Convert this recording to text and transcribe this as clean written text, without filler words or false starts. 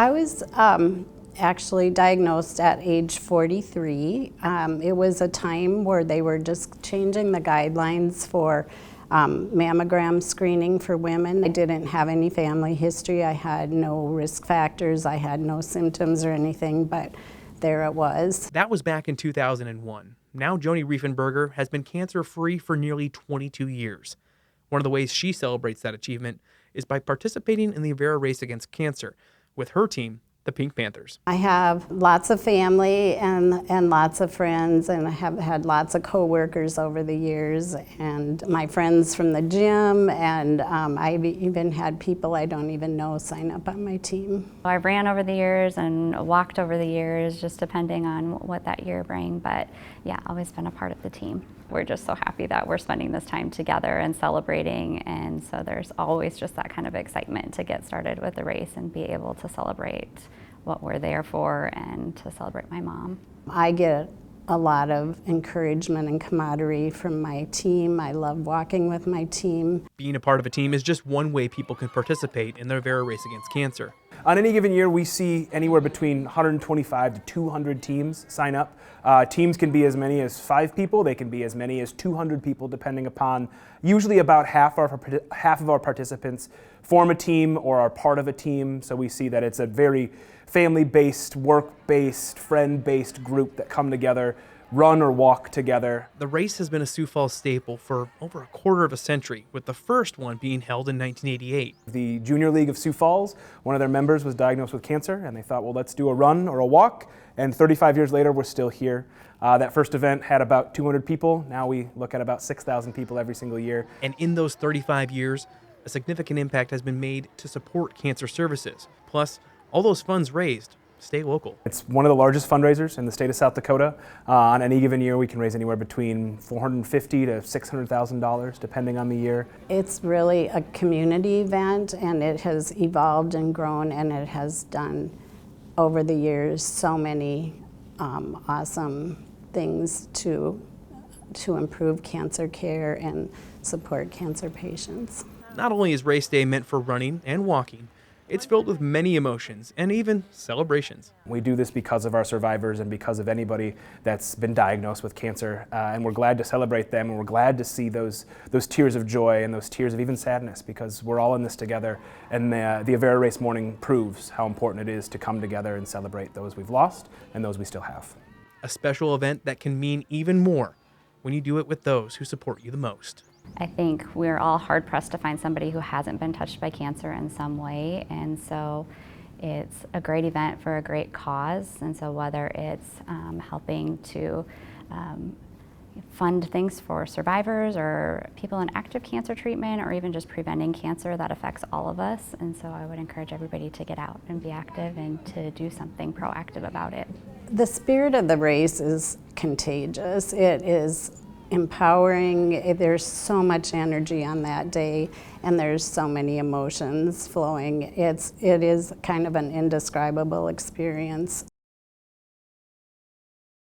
I was actually diagnosed at age 43. It was a time where they were just changing the guidelines for mammogram screening for women. I didn't have any family history. I had no risk factors. I had no symptoms or anything, but there it was. That was back in 2001. Now Joni Riefenberger has been cancer-free for nearly 22 years. One of the ways she celebrates that achievement is by participating in the Avera Race Against Cancer with her team, the Pink Panthers. I have lots of family and lots of friends, and I have had lots of coworkers over the years, and my friends from the gym, and I've even had people I don't even know sign up on my team. I've ran over the years and walked over the years, just depending on what that year bring, but yeah, always been a part of the team. We're just so happy that we're spending this time together and celebrating, and so there's always just that kind of excitement to get started with the race and be able to celebrate what we're there for and to celebrate my mom. I get a lot of encouragement and camaraderie from my team. I love walking with my team. Being a part of a team is just one way people can participate in the Avera Race Against Cancer. On any given year, we see anywhere between 125 to 200 teams sign up. Teams can be as many as 5 people. They can be as many as 200 people, depending upon, usually about half of our participants form a team or are part of a team. So we see that it's a very family-based, work-based, friend-based group that come together, run or walk together. The race has been a Sioux Falls staple for over a quarter of a century, with the first one being held in 1988. The Junior League of Sioux Falls, one of their members was diagnosed with cancer, and they thought, well, let's do a run or a walk, and 35 years later, we're still here. That first event had about 200 people. Now we look at about 6,000 people every single year. And in those 35 years, a significant impact has been made to support cancer services. Plus, all those funds raised stay local. It's one of the largest fundraisers in the state of South Dakota. On any given year, we can raise anywhere between $450,000 to $600,000, depending on the year. It's really a community event, and it has evolved and grown, and it has done over the years so many awesome things to improve cancer care and support cancer patients. Not only is Race Day meant for running and walking, it's filled with many emotions and even celebrations. We do this because of our survivors and because of anybody that's been diagnosed with cancer, and we're glad to celebrate them, and we're glad to see those tears of joy and those tears of even sadness, because we're all in this together, and the Avera Race morning proves how important it is to come together and celebrate those we've lost and those we still have. A special event that can mean even more when you do it with those who support you the most. I think we're all hard-pressed to find somebody who hasn't been touched by cancer in some way, and so it's a great event for a great cause. And so whether it's helping to fund things for survivors or people in active cancer treatment, or even just preventing cancer that affects all of us. And so I would encourage everybody to get out and be active and to do something proactive about it. The spirit of the race is contagious. It is empowering. There's so much energy on that day, and there's so many emotions flowing. It is kind of an indescribable experience.